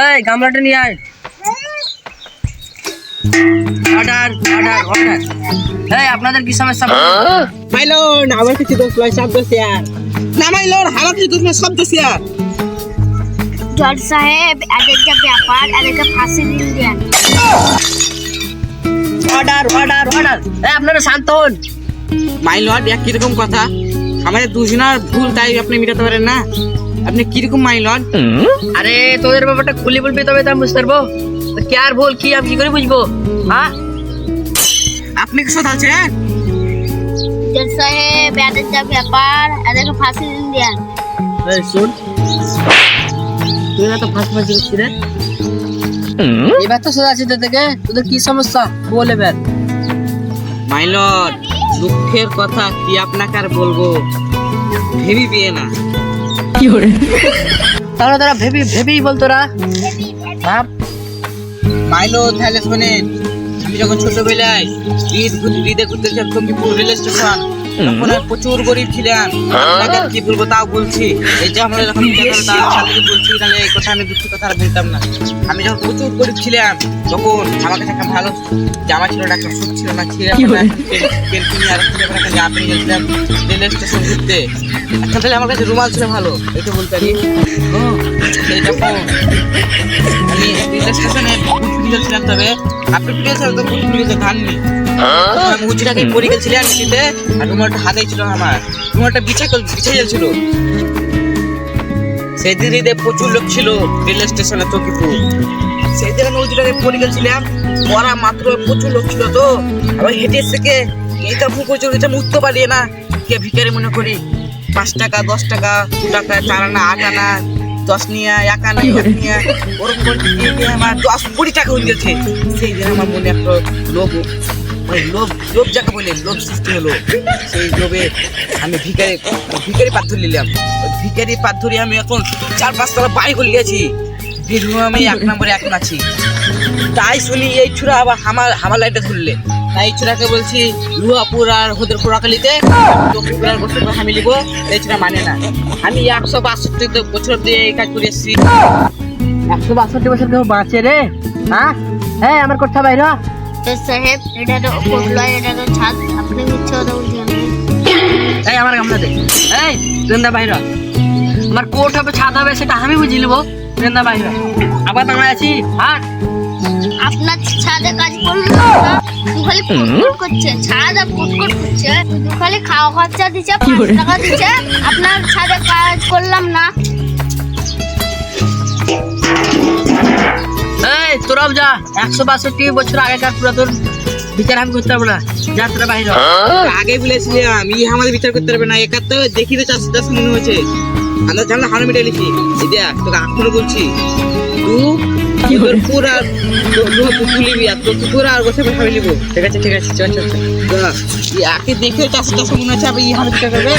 এই গামলাটা নিয়ে আয়। Order order order. এই আপনাদের কি সমস্যা? মাইলন আমার কিছু দোষ নয়, সব দোষ ইয়ার। না মাইলন আমার কিছু দোষ নয়, সব দোষ ইয়ার। জজ সাহেব, এদেরকে ব্যাপার, এদেরকে ফাঁসি দিন দেন। Order order order. এই আপনারা শান্ত হন। মাইলন এক কিরকম কথা, আমাদের দুজনের ভুল তাই আপনি মেটাতে পারেন না? আপনি কিরকম মাইলন? আরে তোদের ব্যাপারটা খুলে বলবি তবে তো আমি বুঝতে পারবো। তো কি আর ভুল কি আমি কি করে বুঝবো? হ্যাঁ আপনি কি সত আছেন? জজ সাহেব, এদেরকে ব্যাপার, এদেরকে ফাঁসি দিন দেন। এই শুন, তুই না তো ফাঁসি ফাঁসি করছিস রে। এবার তো সোজা আছে থেকে, তোদের কি সমস্যা বল এবার। মাইলন দুঃখের কথা কি আপনাকে আর বলবো, ভেবি বিয়ে না। তাহলে তারা ভেবি ভেবেই বলতো রা ভাব। মাইলো তাহলে শোনেন, আমি যখন ছোটবেলায় ঈদে ঘুরতে যেতাম রেল স্টেশন, তখন আমি প্রচুর গরিব ছিলাম। আপনাকে আর কি বলবো তাও বলছি। এই যে আমরা যখন সাথে বলছি, তাহলে এই কথা আমি দুঃখের কথা আর বলতাম না। আমি যখন প্রচুর গরিব ছিলাম, তখন আমার কাছে একটা ভালো জামা ছিল না, একটা স্যুট ছিল না, ছিঁড়ে কিনে আর একটা জামা পেয়ে গেছিলাম রেল স্টেশন ঘুরতে। আচ্ছা তাহলে আমার কাছে রুমাল ছিল ভালো, এটা বলতে পারি। এই যখন আমি রেল স্টেশনে গেছিলাম, তবে আপনি গেছিলাম তো ধান নেই, আমি উচিটাকে পরে গেছিলাম শীতে, আর রুমালটা হাতে ছিল আমার, রুমালটা বিছাই যাচ্ছিল। সেদিন ঈদে প্রচুর লোক ছিল রেল স্টেশনে চকিপুর। সেদিন আমি উচিটাকে পরে গেছিলাম, পড়া মাত্র প্রচুর লোক ছিল। তো আবার হেঁটে থেকে এইটা পুকুর চলছে, আমি উঠতে পারি না, কে ভিখারি মনে করি। 5 টাকা 10 টাকা 2 টাকা 4 আনা 8 আনা 10 নিয়া 1 আনা 1 নিয়া ওরকম করে দিয়ে আমার 10-20 টাকা হয়ে গেছে। সেই দিন আমার মনে একটা লোভ, ওই লোভ যাকে বলে লোভ সৃষ্টি হলো। সেই লোভে আমি ভিখারি পাথর নিলাম। ওই ভিখারি পাথরে আমি এখন 4-5 তলা বাড়ি করে নিয়েছি। আমি 1 নম্বরে এখন আছি। তাই শুনি এই ছুরা আবার আমার লাইনটা ধরলে, তাই এই ছুরাকে বলছি লুহাপুর আর হোদের পোড়াকালিতে দক্ষিণপুরার গোষ্ঠী আমি লিখবো। এই ছুরা মানে না। আমি 162 বছর দিয়ে এই কাজ করে এসেছি। 162 বছর কেউ বাঁচে রে? হ্যাঁ হ্যাঁ আমার কথা বাইর। জজ সাহেব, এটা তো কোটলয়, এটা তো ছাদ, আপনি মিথ্যে কথা বলছেন। এই আমার গামলা দে। এই গেন্দা বাইর। আমার কোট হবে ছাদ হবে সেটা আমি বুঝি নেবো। গেন্দা বাইর। আবার দাঁড়ায় আছি। হাট। আপনার ছাদে কাজ করলো না, তুই খালি ফুটফুট করছে, ছাদ আর ফুটফুট করছে, তুই খালি খাওয়া খরচা দিচ্ছে, 5 টাকা দিচ্ছে, আপনার ছাদে কাজ করলাম না। এই তোরাও যা, 162 বছর আগেকার পুরাতন বিচার আমি করতে পারবো না। যা তোরা বাইর। আগে বলেছিলাম আমাদের বিচার করতে পারবে না। একার তো দেখি তো 410 মনে হয়েছে। আমরা জানলে হানো মিটে লিখি। এটা তোকে এখনো বলছি, তুই পুরা তুলিবি আর তোকে পুরা আর বসে ভাবি নিবো। ঠিক আছে ঠিক আছে, চল চল চল। আগে দেখে 410 মনে হচ্ছে, আবার হানো বিচার করবে।